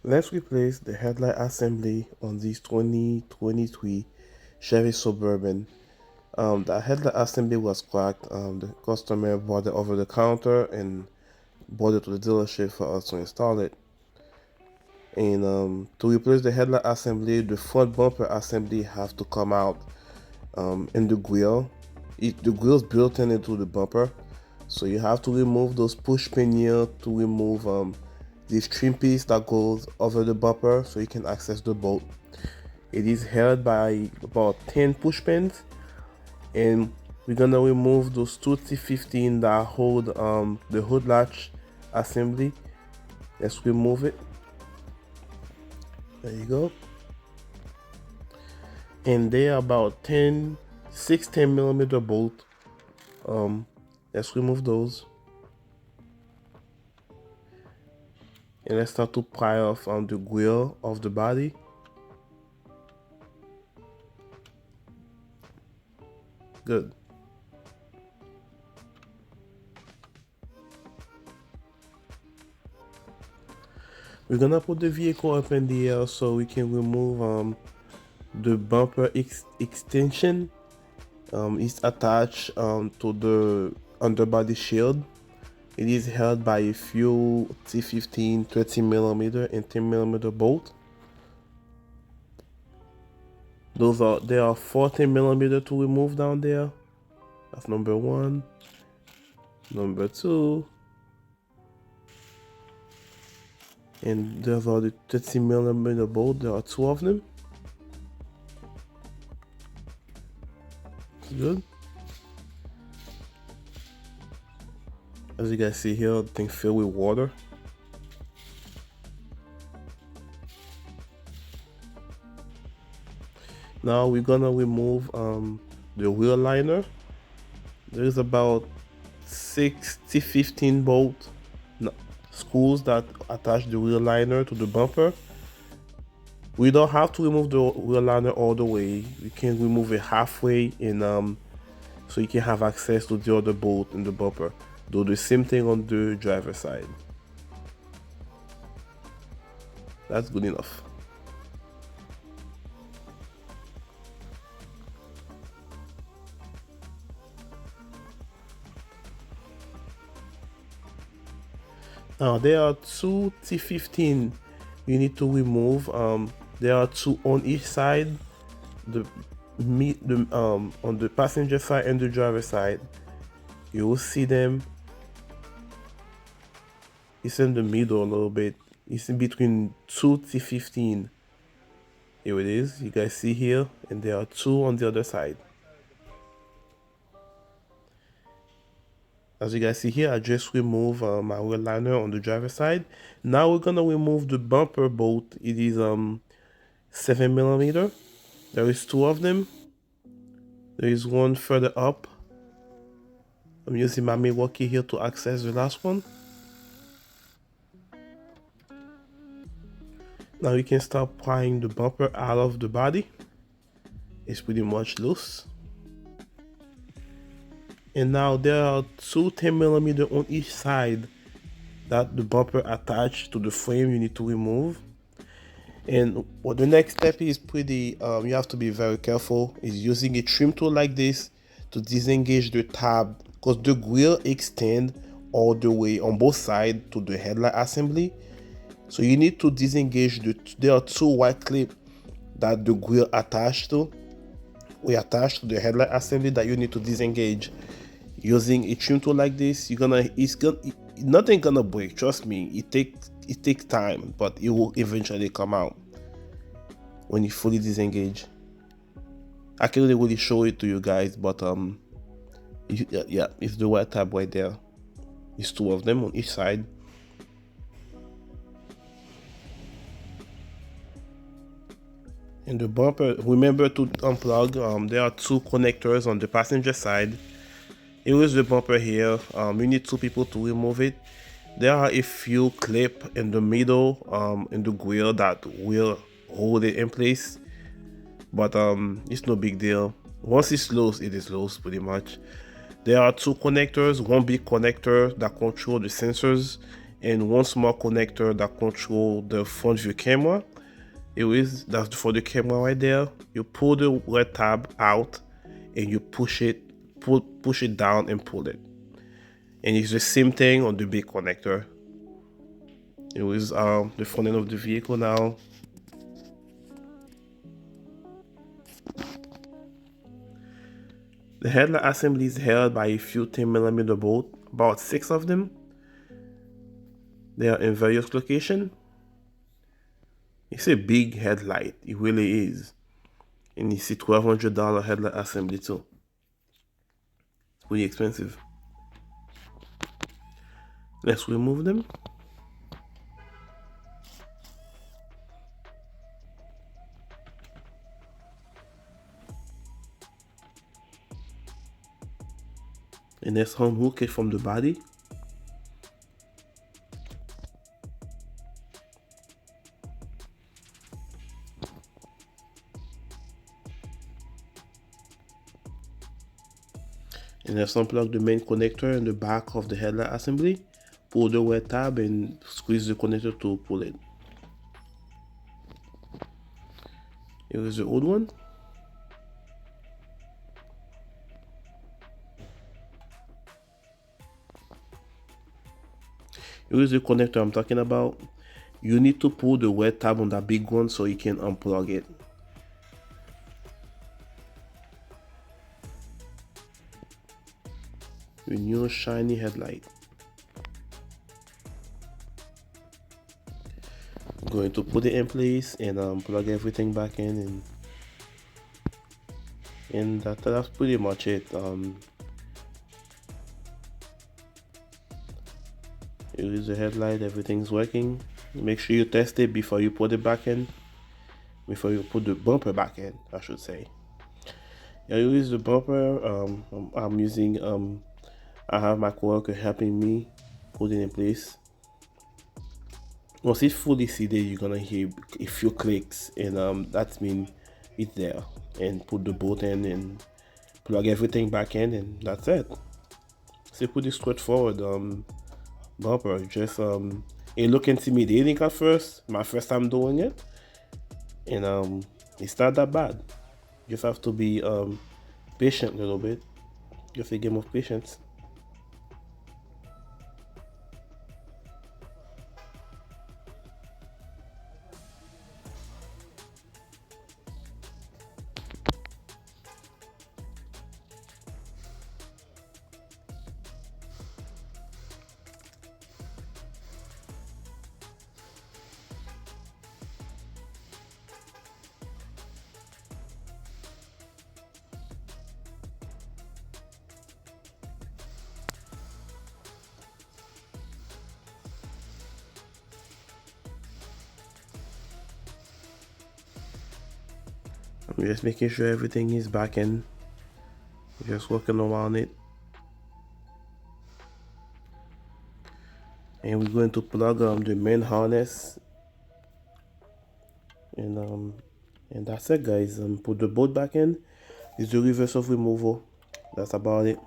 Let's replace the headlight assembly on this 2023 Chevy Suburban. The headlight assembly was cracked. The customer bought it over the counter and brought it to the dealership for us to install it. And to replace the headlight assembly, the front bumper assembly have to come out in the grill. The grill is built into the bumper, so you have to remove those push pin here to remove this trim piece that goes over the bumper so you can access the bolt. It is held by about 10 push pins, and we're gonna remove those two T15 that hold the hood latch assembly. Let's remove it. There you go. And they are about 10 millimeter bolt. Let's remove those. And let's start to pry off on the grill of the body. Good. We're gonna put the vehicle up in the air so we can remove the bumper extension. It's attached to the underbody shield. It is held by a few T15 30 millimeter and 10 millimeter bolt. There are 14 millimeter to remove down there. That's number one. Number two. And there's all the 30 millimeter bolt. There are two of them. It's good. As you guys see here, the thing filled with water. Now we're gonna remove the wheel liner. There's about 15 bolt screws that attach the wheel liner to the bumper. We don't have to remove the wheel liner all the way. We can remove it halfway, and so you can have access to the other bolt in the bumper. Do the same thing on the driver's side. That's good enough. Now there are two T15 you need to remove. There are two on each side, on the passenger side and the driver side. You will see them. It's in the middle a little bit. It's in between two T15. Here it is. You guys see here, and there are two on the other side. As you guys see here, I just removed my wheel liner on the driver's side. Now we're gonna remove the bumper bolt. It is 7 millimeter. There is two of them. There is one further up. I'm using my Milwaukee here to access the last one. Now you can start prying the bumper out of the body. It's pretty much loose. And now there are two 10 millimeter on each side that the bumper attached to the frame you need to remove. And what the next step is pretty, you have to be very careful, is using a trim tool like this to disengage the tab, because the grill extends all the way on both sides to the headlight assembly. So you need to disengage there are two white clips that the grill attached to. We attach to the headlight assembly that you need to disengage. Using a trim tool like this, nothing gonna break. Trust me, it takes time, but it will eventually come out when you fully disengage. I can't really show it to you guys, but yeah, it's the white tab right there. It's two of them on each side. And the bumper, remember to unplug. There are two connectors on the passenger side. Here is the bumper here. You need two people to remove it. There are a few clips in the middle, in the grill that will hold it in place, but it's no big deal. Once it's loose, it is loose pretty much. There are two connectors, one big connector that control the sensors, and one small connector that control the front view camera. That's for the camera right there. You pull the red tab out and you push it down and pull it. And it's the same thing on the big connector. It was the front end of the vehicle now. The headlight assembly is held by a few 10mm bolts, about 6 of them. They are in various locations. It's a big headlight, it really is. And it's a $1,200 headlight assembly too. It's pretty expensive. Let's remove them. And let's unhook it from the body. And let's unplug the main connector in the back of the headlight assembly. Pull the red tab and squeeze the connector to pull it. Here is the old one. Here is the connector I'm talking about. You need to pull the red tab on that big one so you can unplug it. The new shiny headlight. I'm going to put it in place and plug everything back in, and that's pretty much it. Here is the headlight, everything's working. Make sure you test it before you put it back in. Before you put the bumper back in, I should say. Here is the bumper. I'm using I have my coworker helping me put it in place. Once it's fully seated, you're gonna hear a few clicks, and that means it's there. And put the bolt in and plug everything back in, and that's it. It's a pretty straightforward bumper. Just it looked intimidating at first, my first time doing it, and it's not that bad. Just have to be patient a little bit. Just a game of patience. I'm just making sure everything is back in. Just working around it. And we're going to plug the main harness. And that's it, guys. Put the bolt back in. It's the reverse of removal. That's about it.